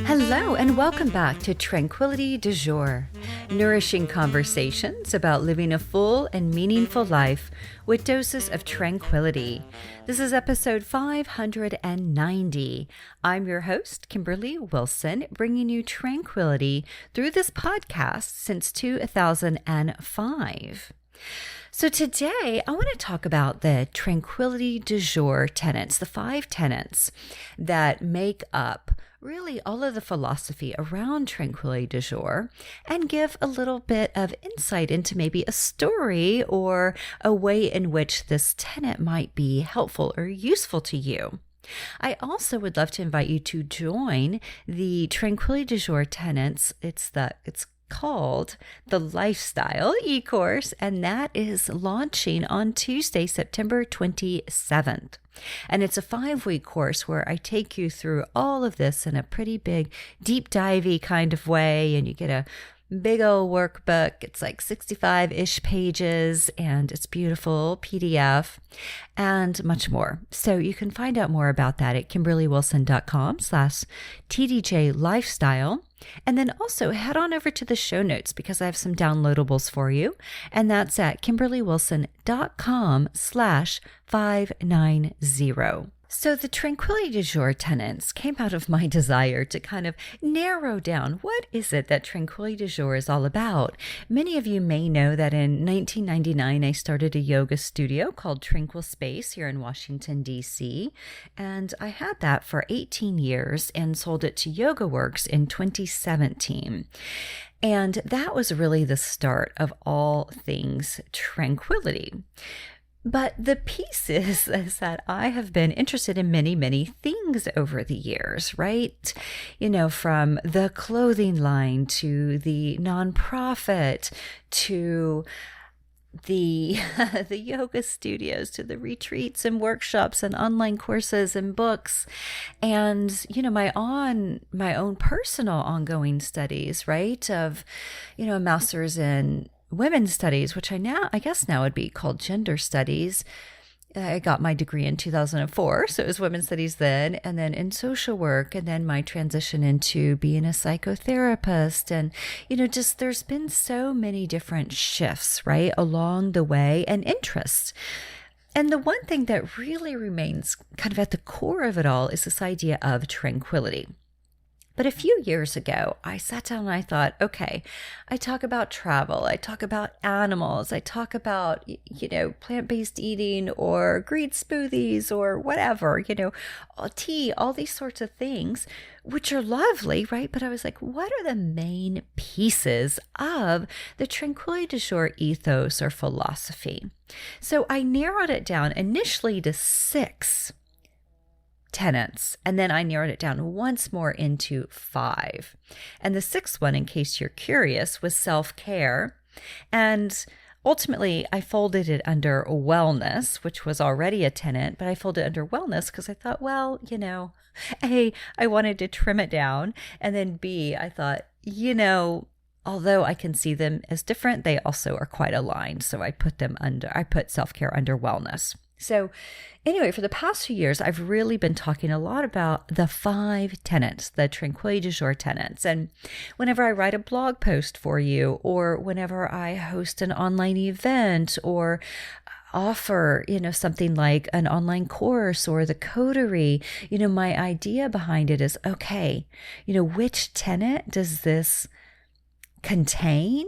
Hello and welcome back to Tranquility du Jour, nourishing conversations about living a full and meaningful life with doses of tranquility. This is episode 590. I'm your host, Kimberly Wilson, bringing you tranquility through this podcast since 2005. So today, I want to talk about the Tranquility du Jour Tenets, the 5 tenets that make up really all of the philosophy around Tranquility du Jour, and give a little bit of insight into maybe a story or a way in which this tenet might be helpful or useful to you. I also would love to invite you to join the Tranquility du Jour Tenets. It's called the Lifestyle e-course, and that is launching on Tuesday, September 27th. And it's a 5-week course where I take you through all of this in a pretty big, deep divey kind of way, and you get a big old workbook. It's like 65-ish pages, and it's beautiful PDF and much more. So you can find out more about that at kimberlywilson.com/TDJ Lifestyle. And then also head on over to the show notes because I have some downloadables for you. And that's at kimberlywilson.com/590. So the Tranquility du Jour Tenets came out of my desire to kind of narrow down what is it that Tranquility du Jour is all about. Many of you may know that in 1999, I started a yoga studio called Tranquil Space here in Washington, D.C. And I had that for 18 years and sold it to YogaWorks in 2017. And that was really the start of all things tranquility. But the piece is that I have been interested in many, many things over the years, right? You know, from the clothing line to the nonprofit to the yoga studios to the retreats and workshops and online courses and books and, you know, my own personal ongoing studies, right? Of, you know, a master's in women's studies, which I guess now would be called gender studies. I got my degree in 2004, so it was women's studies then, and then in social work, and then my transition into being a psychotherapist. And, you know, just there's been so many different shifts, right, along the way, and interests. And the one thing that really remains kind of at the core of it all is this idea of tranquility. But a few years ago, I sat down and I thought, okay, I talk about travel, I talk about animals, I talk about, you know, plant-based eating or green smoothies or whatever, you know, tea, all these sorts of things, which are lovely, right? But I was like, what are the main pieces of the Tranquility du Jour ethos or philosophy? So I narrowed it down initially to 6 tenets, and then I narrowed it down once more into 5. And the 6th one, in case you're curious, was self-care. And ultimately, I folded it under wellness, which was already a tenet, but I folded it under wellness because I thought, well, you know, A, I wanted to trim it down, and then B, I thought, you know, although I can see them as different, they also are quite aligned. So I put self-care under wellness. So anyway, for the past few years, I've really been talking a lot about the 5 tenets, the Tranquility du Jour tenets. And whenever I write a blog post for you, or whenever I host an online event, or offer, you know, something like an online course or the Coterie, you know, my idea behind it is, okay, you know, which tenet does this contain?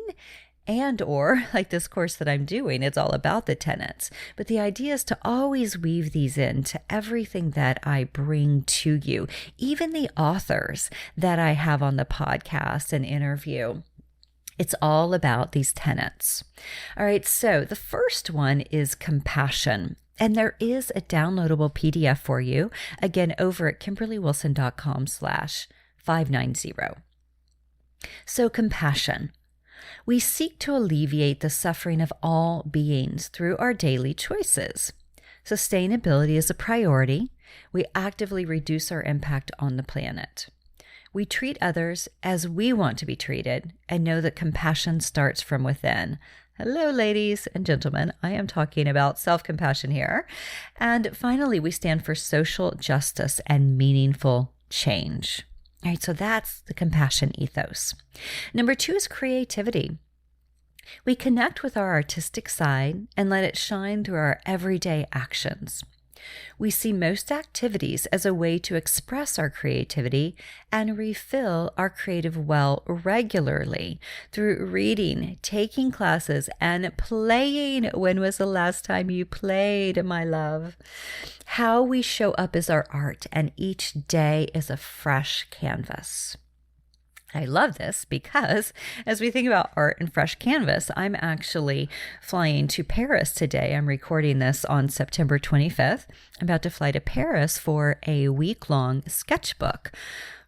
And or like this course that I'm doing, it's all about the tenets. But the idea is to always weave these into everything that I bring to you, even the authors that I have on the podcast and interview. It's all about these tenets. All right, so the first one is compassion. And there is a downloadable PDF for you, again, over at kimberlywilson.com/590. So compassion. We seek to alleviate the suffering of all beings through our daily choices. Sustainability is a priority. We actively reduce our impact on the planet. We treat others as we want to be treated and know that compassion starts from within. Hello, ladies and gentlemen. I am talking about self-compassion here. And finally, we stand for social justice and meaningful change. All right, so that's the compassion ethos. Number 2 is creativity. We connect with our artistic side and let it shine through our everyday actions. We see most activities as a way to express our creativity and refill our creative well regularly through reading, taking classes, and playing. When was the last time you played, my love? How we show up is our art, and each day is a fresh canvas. I love this because as we think about art and fresh canvas, I'm actually flying to Paris today. I'm recording this on September 25th. I'm about to fly to Paris for a week-long sketchbook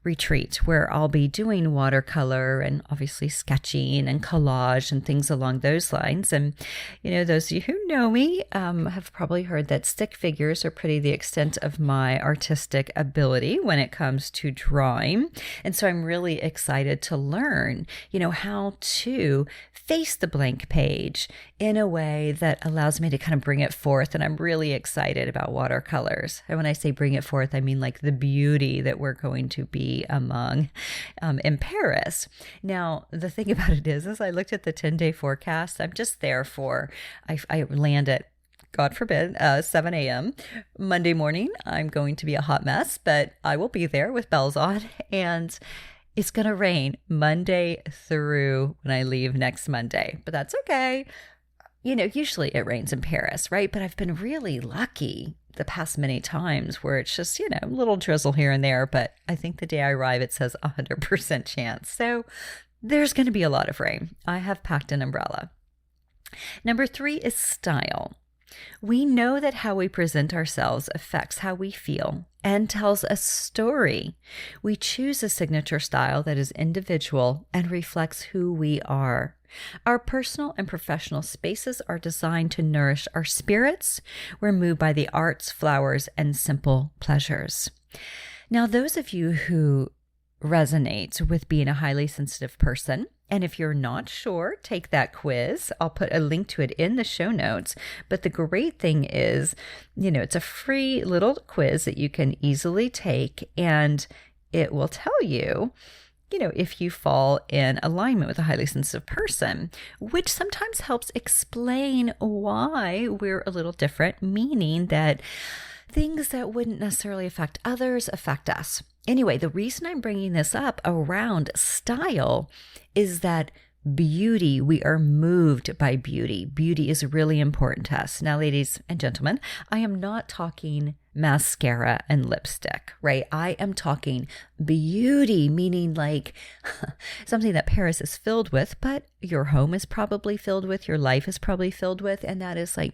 retreat where I'll be doing watercolor and obviously sketching and collage and things along those lines. And, those of you who know me have probably heard that stick figures are pretty the extent of my artistic ability when it comes to drawing. And so I'm really excited to learn, how to face the blank page in a way that allows me to kind of bring it forth. And I'm really excited about watercolors. And when I say bring it forth, I mean like the beauty that we're going to be among in Paris. Now, the thing about it is, as I looked at the 10-day forecast, I'm just there I land at, God forbid, 7 a.m. Monday morning. I'm going to be a hot mess, but I will be there with bells on, and it's going to rain Monday through when I leave next Monday, but that's okay. Usually it rains in Paris, right? But I've been really lucky the past many times where it's just, a little drizzle here and there. But I think the day I arrive, it says 100% chance. So there's going to be a lot of rain. I have packed an umbrella. Number 3 is style. We know that how we present ourselves affects how we feel and tells a story. We choose a signature style that is individual and reflects who we are. Our personal and professional spaces are designed to nourish our spirits. We're moved by the arts, flowers, and simple pleasures. Now, those of you who resonate with being a highly sensitive person, and if you're not sure, take that quiz. I'll put a link to it in the show notes. But the great thing is, it's a free little quiz that you can easily take, and it will tell you, if you fall in alignment with a highly sensitive person, which sometimes helps explain why we're a little different, meaning that things that wouldn't necessarily affect others affect us. Anyway, the reason I'm bringing this up around style is that beauty, we are moved by beauty. Beauty is really important to us. Now, ladies and gentlemen, I am not talking mascara and lipstick, right? I am talking beauty, meaning like something that Paris is filled with, but your home is probably filled with, your life is probably filled with, and that is like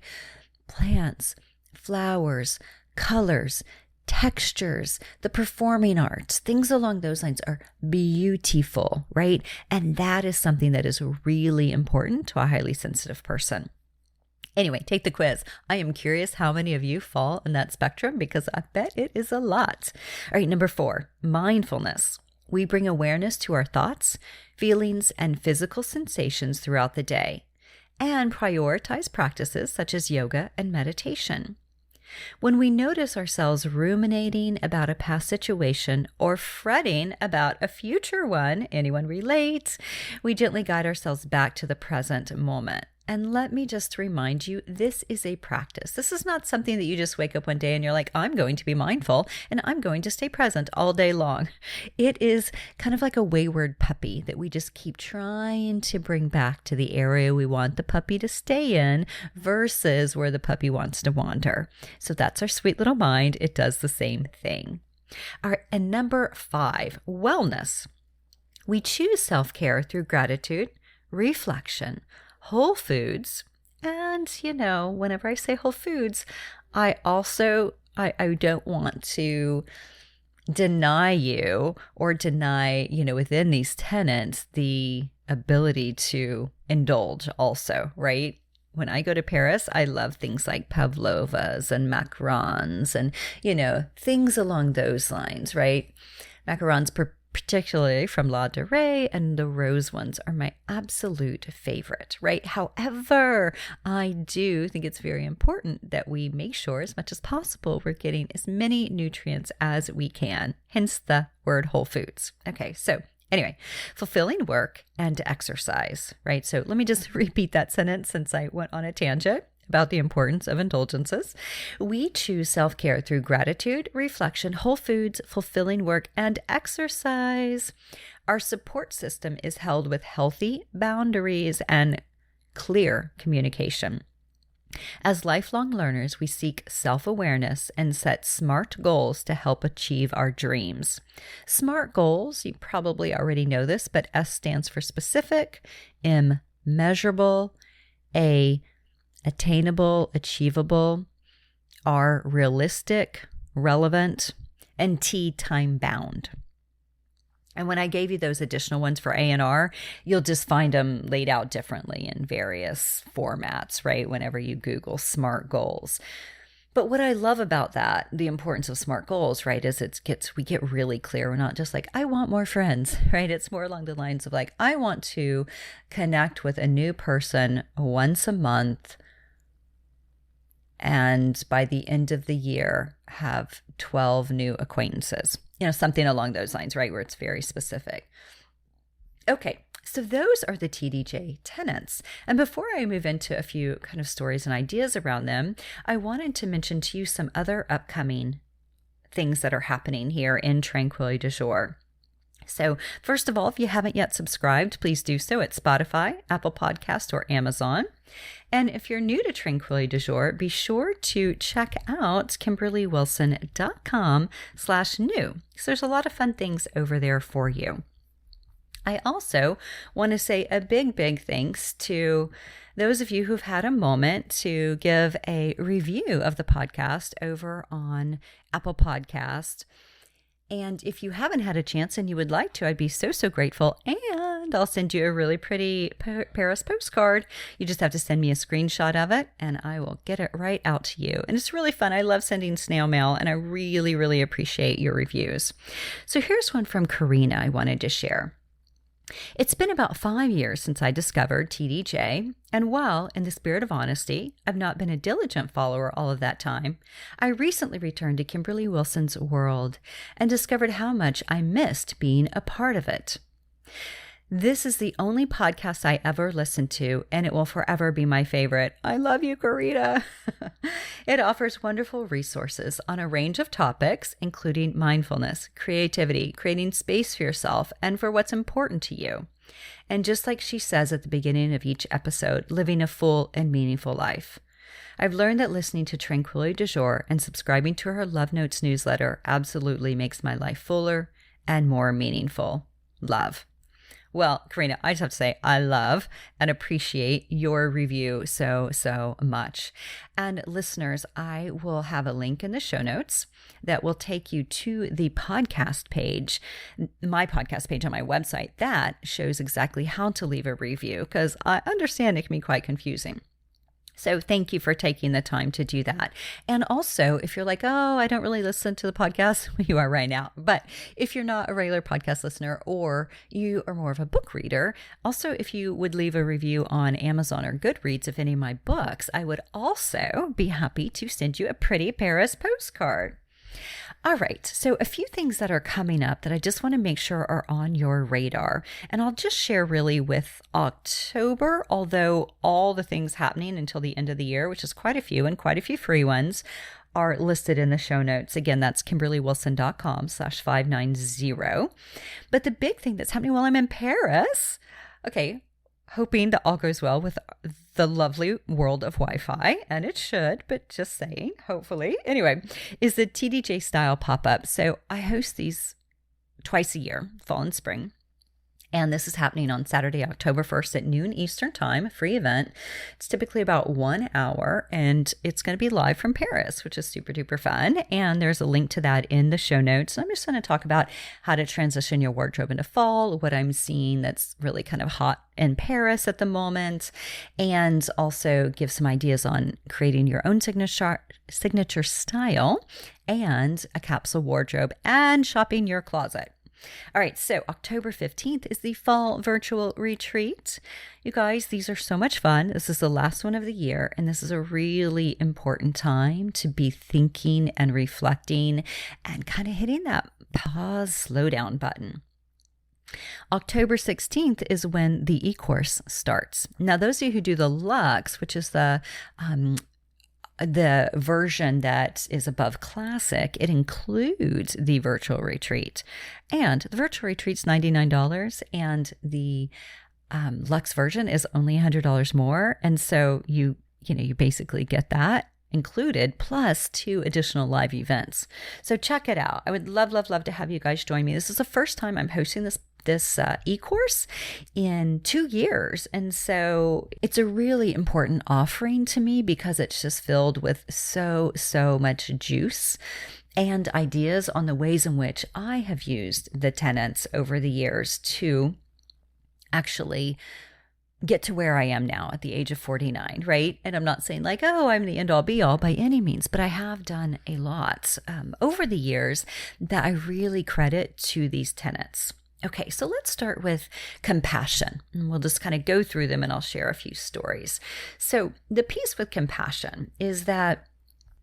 plants, flowers, colors, textures, the performing arts, things along those lines are beautiful, right? And that is something that is really important to a highly sensitive person. Anyway, take the quiz. I am curious how many of you fall in that spectrum because I bet it is a lot. All right, number 4, mindfulness. We bring awareness to our thoughts, feelings, and physical sensations throughout the day and prioritize practices such as yoga and meditation. When we notice ourselves ruminating about a past situation or fretting about a future one, anyone relate? We gently guide ourselves back to the present moment. And let me just remind you, this is a practice. This is not something that you just wake up one day and you're like, I'm going to be mindful and I'm going to stay present all day long. It is kind of like a wayward puppy that we just keep trying to bring back to the area we want the puppy to stay in versus where the puppy wants to wander. So that's our sweet little mind. It does the same thing. All right, and number 5, wellness. We choose self-care through gratitude, reflection, whole foods. And, whenever I say whole foods, I don't want to deny you or deny, within these tenets, the ability to indulge also, right? When I go to Paris, I love things like pavlovas and macarons and, things along those lines, right? Macarons particularly from La Durée, and the rose ones are my absolute favorite, right? However, I do think it's very important that we make sure as much as possible we're getting as many nutrients as we can, hence the word whole foods. Okay, so anyway, fulfilling work and exercise, right? So let me just repeat that sentence since I went on a tangent about the importance of indulgences. We choose self-care through gratitude, reflection, whole foods, fulfilling work, and exercise. Our support system is held with healthy boundaries and clear communication. As lifelong learners, we seek self-awareness and set SMART goals to help achieve our dreams. SMART goals, you probably already know this, but S stands for specific, M, measurable, A, attainable, achievable, R, realistic, relevant, and T, time-bound. And when I gave you those additional ones for A and R, you'll just find them laid out differently in various formats, right? Whenever you Google SMART goals. But what I love about that, the importance of SMART goals, right, is we get really clear. We're not just like, I want more friends, right? It's more along the lines of like, I want to connect with a new person once a month, and by the end of the year, have 12 new acquaintances. Something along those lines, right? Where it's very specific. Okay, so those are the TDJ tenets. And before I move into a few kind of stories and ideas around them, I wanted to mention to you some other upcoming things that are happening here in Tranquility du Jour. So first of all, if you haven't yet subscribed, please do so at Spotify, Apple Podcast, or Amazon. And if you're new to Tranquility du Jour, be sure to check out KimberlyWilson.com/new. So there's a lot of fun things over there for you. I also want to say a big, big thanks to those of you who've had a moment to give a review of the podcast over on Apple Podcast. And if you haven't had a chance and you would like to, I'd be so, so grateful. And I'll send you a really pretty Paris postcard. You just have to send me a screenshot of it and I will get it right out to you. And it's really fun. I love sending snail mail and I really, really appreciate your reviews. So here's one from Karina I wanted to share. It's been about 5 years since I discovered TDJ, and while, in the spirit of honesty, I've not been a diligent follower all of that time, I recently returned to Kimberly Wilson's world and discovered how much I missed being a part of it. This is the only podcast I ever listened to, and it will forever be my favorite. I love you, Karina. It offers wonderful resources on a range of topics, including mindfulness, creativity, creating space for yourself, and for what's important to you. And just like she says at the beginning of each episode, living a full and meaningful life. I've learned that listening to Tranquility du Jour and subscribing to her Love Notes newsletter absolutely makes my life fuller and more meaningful. Love. Well, Karina, I just have to say I love and appreciate your review so, so much. And listeners, I will have a link in the show notes that will take you to the podcast page, my podcast page on my website that shows exactly how to leave a review, because I understand it can be quite confusing. So thank you for taking the time to do that. And also, if you're like, oh, I don't really listen to the podcast, you are right now. But if you're not a regular podcast listener or you are more of a book reader, also, if you would leave a review on Amazon or Goodreads of any of my books, I would also be happy to send you a pretty Paris postcard. All right, so a few things that are coming up that I just want to make sure are on your radar. And I'll just share really with October, although all the things happening until the end of the year, which is quite a few and quite a few free ones, are listed in the show notes. Again, that's KimberlyWilson.com/590. But the big thing that's happening while I'm in Paris, okay, hoping that all goes well with the lovely world of Wi-Fi, and it should, but just saying, hopefully. Anyway, is the TDJ style pop-up. So I host these twice a year, fall and spring. And this is happening on Saturday, October 1st at noon Eastern time, a free event. It's typically about 1 hour and it's going to be live from Paris, which is super duper fun. And there's a link to that in the show notes. I'm just going to talk about how to transition your wardrobe into fall, what I'm seeing that's really kind of hot in Paris at the moment, and also give some ideas on creating your own signature style and a capsule wardrobe and shopping your closet. All right, so October 15th is the fall virtual retreat. You guys, these are so much fun. This is the last one of the year, and this is a really important time to be thinking and reflecting and kind of hitting that pause, slow down button. October 16th is when the e-course starts. Now, those of you who do the Luxe, which is the version that is above Classic, it includes the virtual retreat. And the virtual retreat's $99, and the Luxe version is only $100 more. And so you basically get that included, plus 2 additional live events. So check it out. I would love, love, love to have you guys join me. This is the first time I'm hosting this e-course in 2 years. And so it's a really important offering to me because it's just filled with so much juice and ideas on the ways in which I have used the tenets over the years to actually get to where I am now at the age of 49, right? And I'm not saying like, oh, I'm the end all be all by any means, but I have done a lot over the years that I really credit to these tenets. Okay, so let's start with compassion, and we'll just kind of go through them, and I'll share a few stories. So the piece with compassion is that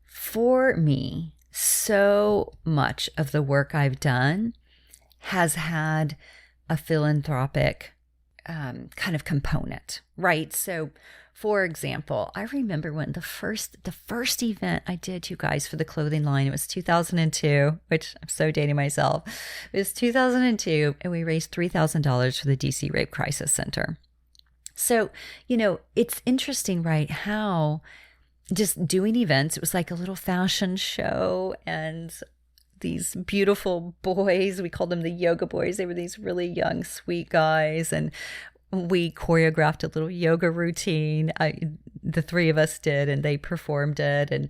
for me, so much of the work I've done has had a philanthropic kind of component, right? So for example, I remember when the first event I did, you guys, for the clothing line, it was 2002, which I'm so dating myself. It was 2002, and we raised $3,000 for the DC Rape Crisis Center. So, it's interesting, right? How just doing events, it was like a little fashion show, and these beautiful boys, we called them the yoga boys. They were these really young, sweet guys. And we choreographed a little yoga routine. The 3 of us did, and they performed it. And,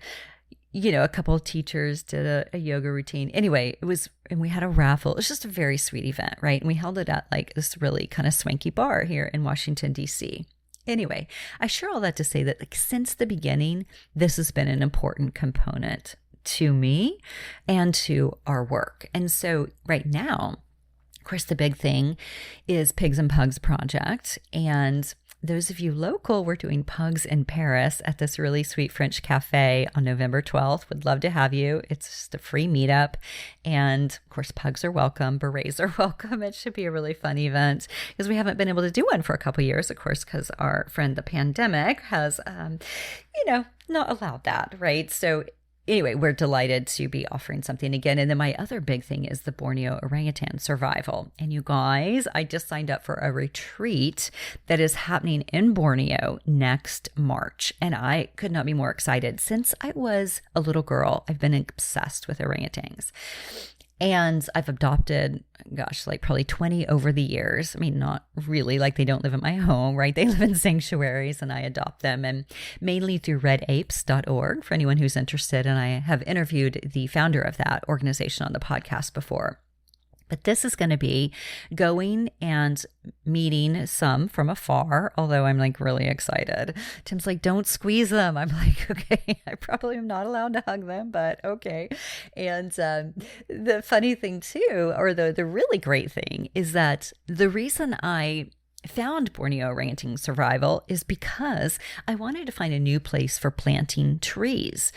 a couple of teachers did a yoga routine. Anyway, and we had a raffle. It was just a very sweet event, right? And we held it at like this really kind of swanky bar here in Washington, D.C. Anyway, I share all that to say that since the beginning, this has been an important component to me and to our work. And so right now, of course, the big thing is Pigs and Pugs Project. And those of you local, we're doing Pugs in Paris at this really sweet French cafe on November 12th. Would love to have you. It's just a free meetup. And of course, pugs are welcome. Berets are welcome. It should be a really fun event because we haven't been able to do one for a couple of years, of course, because our friend, the pandemic, has, not allowed that, right? So anyway, we're delighted to be offering something again. And then my other big thing is the Borneo orangutan survival. And you guys, I just signed up for a retreat that is happening in Borneo next March. And I could not be more excited. Since I was a little girl, I've been obsessed with orangutans. And I've adopted, like probably 20 over the years. I mean, not really, like they don't live in my home, right? They live in sanctuaries and I adopt them, and mainly through redapes.org for anyone who's interested. And I have interviewed the founder of that organization on the podcast before. But this is going to be going and meeting some from afar, although I'm like really excited. Tim's like, don't squeeze them. I'm like, okay, I probably am not allowed to hug them, but okay. And the funny thing too, or the really great thing, is that the reason I found Borneo orangutan survival is because I wanted to find a new place for planting trees.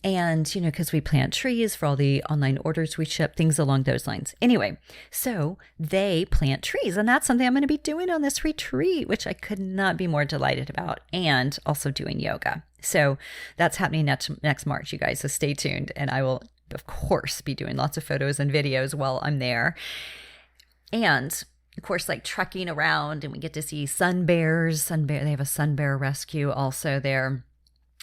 And, because we plant trees for all the online orders we ship, things along those lines. Anyway, so they plant trees, and that's something I'm going to be doing on this retreat, which I could not be more delighted about, and also doing yoga. So that's happening next March, you guys. So stay tuned, and I will, of course, be doing lots of photos and videos while I'm there. And of course, like trekking around, and we get to see sun bears. They have a sun bear rescue also there.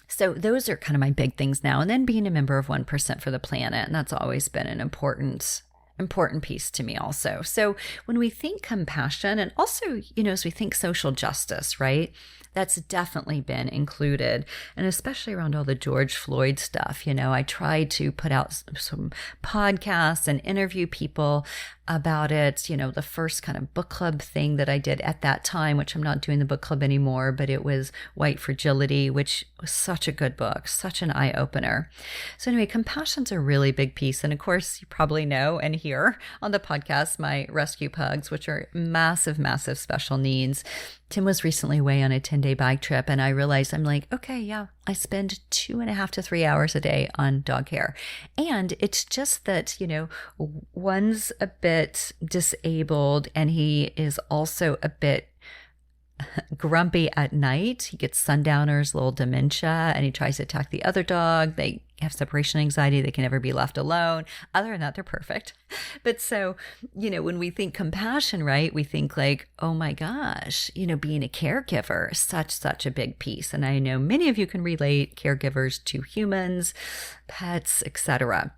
So those are kind of my big things now. And then being a member of 1% for the Planet. And that's always been an important piece to me also. So when we think compassion, and also, as we think social justice, right? That's definitely been included. And especially around all the George Floyd stuff, I tried to put out some podcasts and interview people about it. The first kind of book club thing that I did at that time, which I'm not doing the book club anymore, but it was White Fragility, which was such a good book, such an eye opener. So anyway, compassion's a really big piece. And of course, you probably know and hear on the podcast, my rescue pugs, which are massive, massive special needs. Tim was recently away on a 10-day bike trip, and I realized I'm like, okay, yeah, I spend 2.5 to 3 hours a day on dog care. And it's just that, one's a bit disabled and he is also a bit grumpy at night. He gets sundowners, little dementia, and he tries to attack the other dog. They have separation anxiety. They can never be left alone. Other than that, they're perfect. But so, when we think compassion, right, we think like, oh my gosh, being a caregiver is such a big piece. And I know many of you can relate caregivers to humans, pets, etc.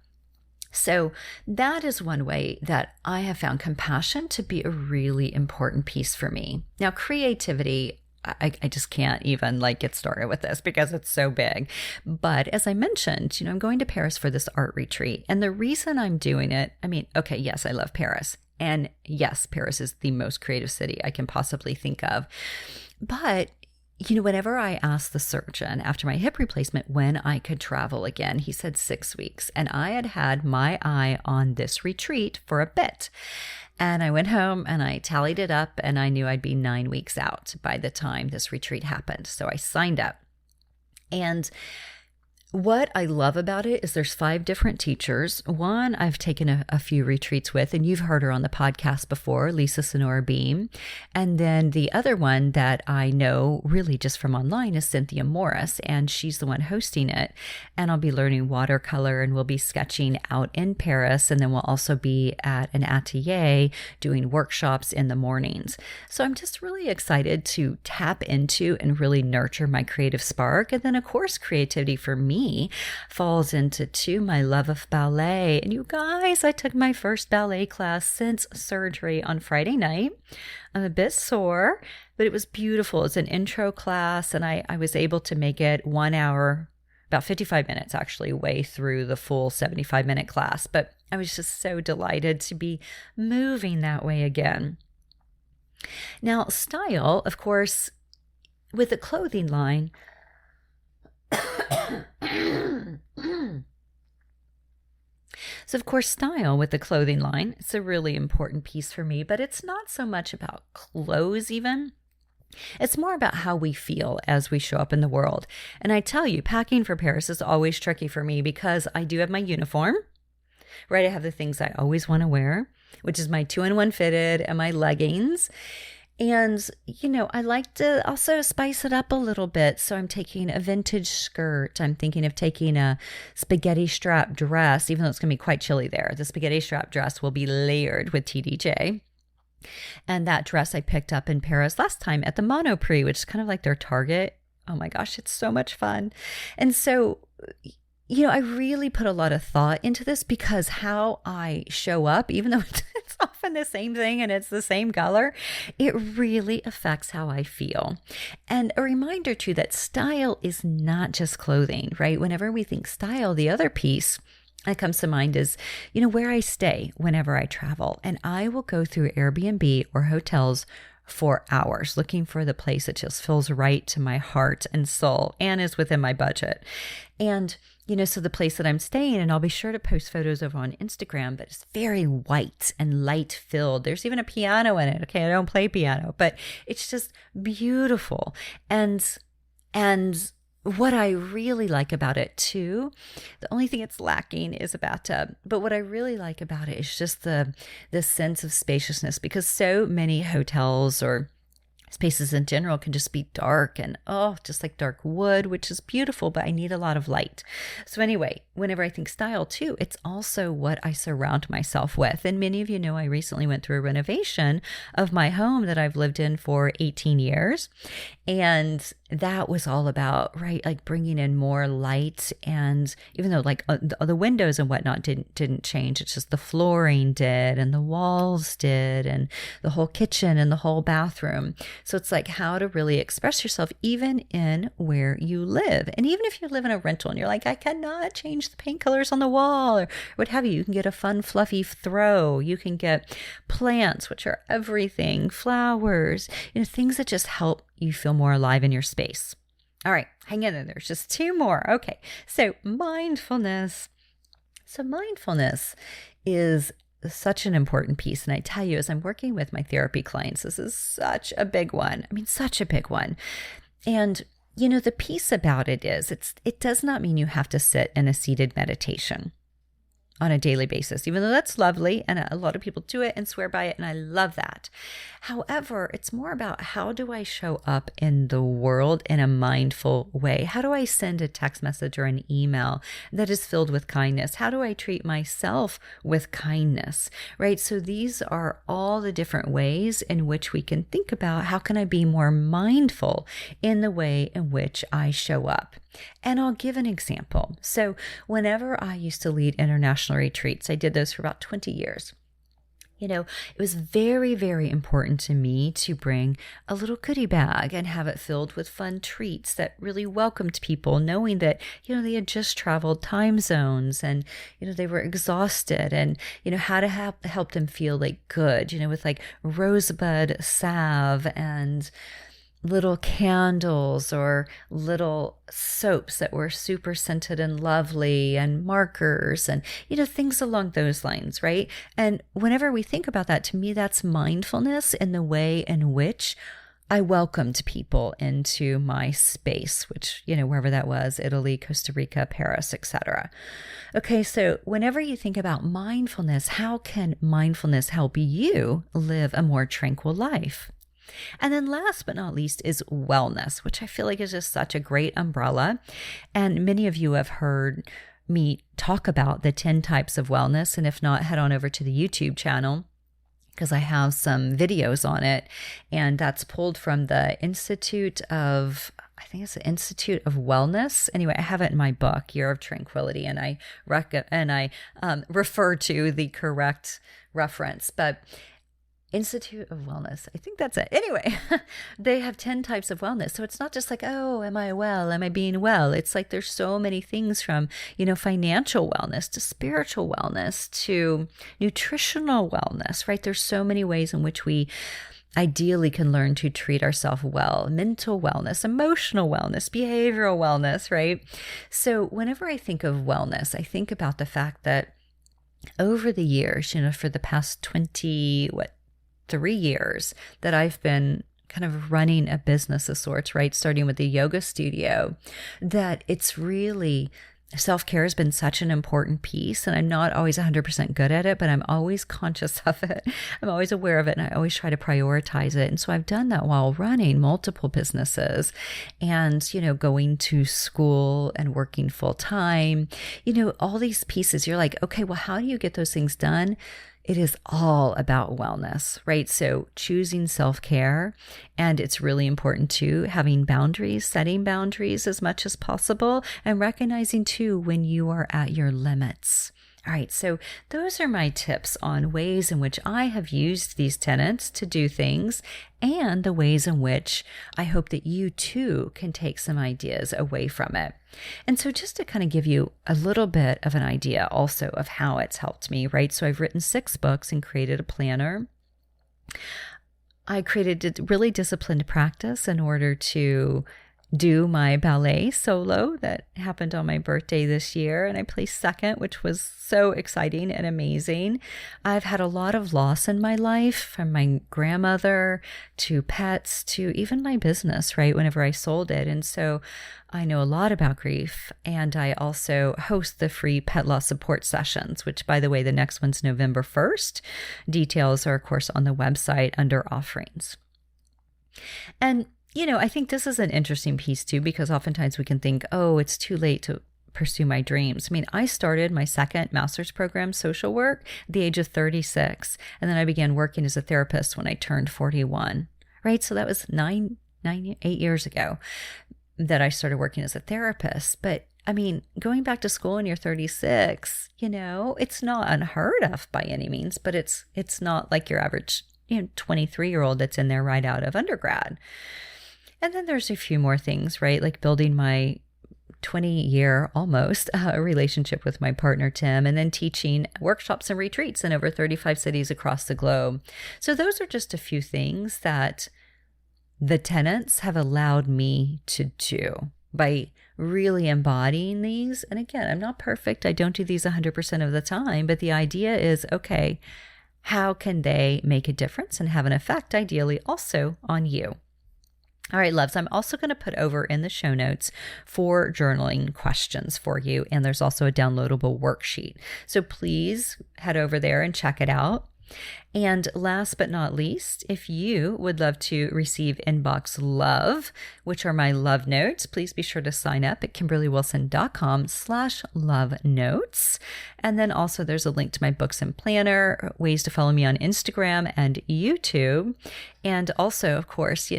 So that is one way that I have found compassion to be a really important piece for me. Now, creativity, I just can't even get started with this because it's so big. But as I mentioned, I'm going to Paris for this art retreat. And the reason I'm doing it, okay, yes, I love Paris. And yes, Paris is the most creative city I can possibly think of. But whenever I asked the surgeon after my hip replacement when I could travel again, he said 6 weeks. And I had had my eye on this retreat for a bit. And I went home and I tallied it up and I knew I'd be 9 weeks out by the time this retreat happened. So I signed up. And what I love about it is there's 5 different teachers. One I've taken a few retreats with, and you've heard her on the podcast before, Lisa Sonora Beam. And then the other one that I know really just from online is Cynthia Morris, and she's the one hosting it. And I'll be learning watercolor and we'll be sketching out in Paris. And then we'll also be at an atelier doing workshops in the mornings. So I'm just really excited to tap into and really nurture my creative spark. And then of course, creativity for me falls into my love of ballet. And you guys, I took my first ballet class since surgery on Friday night. I'm a bit sore, but it was beautiful. It's an intro class, and I was able to make it 1 hour, about 55 minutes actually, way through the full 75-minute class. But I was just so delighted to be moving that way again. Now, style, of course, with the clothing line, so of course, style with the clothing line, it's a really important piece for me, but it's not so much about clothes even. It's more about how we feel as we show up in the world. And I tell you, packing for Paris is always tricky for me because I do have my uniform, right? I have the things I always want to wear, which is my 2-in-1 fitted and my leggings. And, I like to also spice it up a little bit. So I'm taking a vintage skirt. I'm thinking of taking a spaghetti strap dress, even though it's going to be quite chilly there. The spaghetti strap dress will be layered with TDJ. And that dress I picked up in Paris last time at the Monoprix, which is kind of like their Target. Oh my gosh, it's so much fun. And so, I really put a lot of thought into this because how I show up, even though it's often the same thing and it's the same color, it really affects how I feel. And a reminder too that style is not just clothing, right? Whenever we think style, the other piece that comes to mind is, where I stay whenever I travel. And I will go through Airbnb or hotels for hours looking for the place that just feels right to my heart and soul and is within my budget. And so the place that I'm staying, and I'll be sure to post photos over on Instagram, but it's very white and light filled. There's even a piano in it. Okay, I don't play piano, but it's just beautiful. And what I really like about it too, the only thing it's lacking is a bathtub. But what I really like about it is just the sense of spaciousness, because so many hotels or spaces in general can just be dark and just like dark wood, which is beautiful, but I need a lot of light. So anyway, whenever I think style too, it's also what I surround myself with. And many of you know I recently went through a renovation of my home that I've lived in for 18 years. And that was all about, right, like bringing in more light. And even though like the windows and whatnot didn't change, it's just the flooring did, and the walls did, and the whole kitchen and the whole bathroom. So it's like how to really express yourself even in where you live. And even if you live in a rental and you're like, I cannot change the paint colors on the wall or what have you can get a fun fluffy throw. You can get plants, which are everything, flowers, things that just help you feel more alive in your space. All right, hang in there. There's just two more. Okay, so mindfulness. So mindfulness is such an important piece. And I tell you, as I'm working with my therapy clients, this is such a big one. I mean, such a big one. And the piece about it is it does not mean you have to sit in a seated meditation on a daily basis, even though that's lovely. And a lot of people do it and swear by it. And I love that. However, it's more about how do I show up in the world in a mindful way? How do I send a text message or an email that is filled with kindness? How do I treat myself with kindness, right? So these are all the different ways in which we can think about how can I be more mindful in the way in which I show up. And I'll give an example. So whenever I used to lead international retreats, I did those for about 20 years. It was very, very important to me to bring a little goodie bag and have it filled with fun treats that really welcomed people, knowing that, they had just traveled time zones and, they were exhausted, and, how to help them feel like good, with like rosebud salve and little candles or little soaps that were super scented and lovely, and markers and, things along those lines, right? And whenever we think about that, to me, that's mindfulness in the way in which I welcomed people into my space, which, wherever that was, Italy, Costa Rica, Paris, etc. Okay, so whenever you think about mindfulness, how can mindfulness help you live a more tranquil life? And then last but not least is wellness, which I feel like is just such a great umbrella. And many of you have heard me talk about the 10 types of wellness. And if not, head on over to the YouTube channel, because I have some videos on it. And that's pulled from the Institute of Wellness. Anyway, I have it in my book, Year of Tranquility, and I refer to the correct reference. But Institute of Wellness, I think that's it. Anyway, they have 10 types of wellness. So it's not just like, oh, am I well? Am I being well? It's like there's so many things from, financial wellness to spiritual wellness to nutritional wellness, right? There's so many ways in which we ideally can learn to treat ourselves well, mental wellness, emotional wellness, behavioral wellness, right? So whenever I think of wellness, I think about the fact that over the years, for the past 3 years that I've been kind of running a business of sorts, right? Starting with the yoga studio, that it's really, self-care has been such an important piece. And I'm not always 100% good at it, but I'm always conscious of it. I'm always aware of it. And I always try to prioritize it. And so I've done that while running multiple businesses and, going to school and working full time, all these pieces. You're like, okay, well, how do you get those things done? It is all about wellness, right? So choosing self-care, and it's really important too, having boundaries, setting boundaries as much as possible, and recognizing too when you are at your limits. All right, so those are my tips on ways in which I have used these tenets to do things, and the ways in which I hope that you too can take some ideas away from it. And so just to kind of give you a little bit of an idea also of how it's helped me, right? So I've written 6 books and created a planner. I created a really disciplined practice in order to do my ballet solo that happened on my birthday this year, and I placed second, which was so exciting and amazing. I've had a lot of loss in my life, from my grandmother to pets to even my business, right, whenever I sold it. And so I know a lot about grief, and I also host the free pet loss support sessions, which, by the way, the next one's November 1st. Details are, of course, on the website under offerings. And I think this is an interesting piece too, because oftentimes we can think, oh, it's too late to pursue my dreams. I mean, I started my second master's program, social work, at the age of 36. And then I began working as a therapist when I turned 41, right? So that was 8 years ago that I started working as a therapist. But I mean, going back to school when you're 36, it's not unheard of by any means, but it's not like your average 23-year-old that's in there right out of undergrad. And then there's a few more things, right? Like building my 20-year almost relationship with my partner, Tim, and then teaching workshops and retreats in over 35 cities across the globe. So those are just a few things that the tenets have allowed me to do by really embodying these. And again, I'm not perfect. I don't do these 100% of the time, but the idea is, okay, how can they make a difference and have an effect, ideally also on you? All right, loves, I'm also going to put over in the show notes 4 journaling questions for you. And there's also a downloadable worksheet. So please head over there and check it out. And last but not least, if you would love to receive inbox love, which are my love notes, please be sure to sign up at KimberlyWilson.com/love notes. And then also there's a link to my books and planner, ways to follow me on Instagram and YouTube. And also, of course,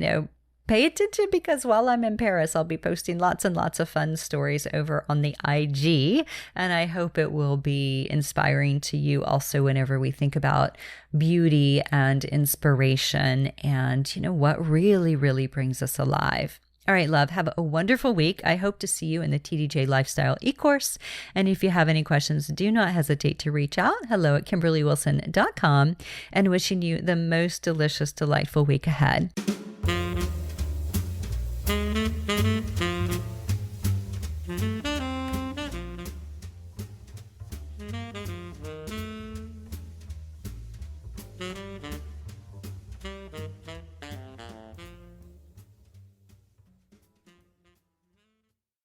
pay attention because while I'm in Paris, I'll be posting lots and lots of fun stories over on the IG. And I hope it will be inspiring to you also whenever we think about beauty and inspiration and, what really, really brings us alive. All right, love, have a wonderful week. I hope to see you in the TDJ Lifestyle e-course. And if you have any questions, do not hesitate to reach out. Hello at KimberlyWilson.com, and wishing you the most delicious, delightful week ahead.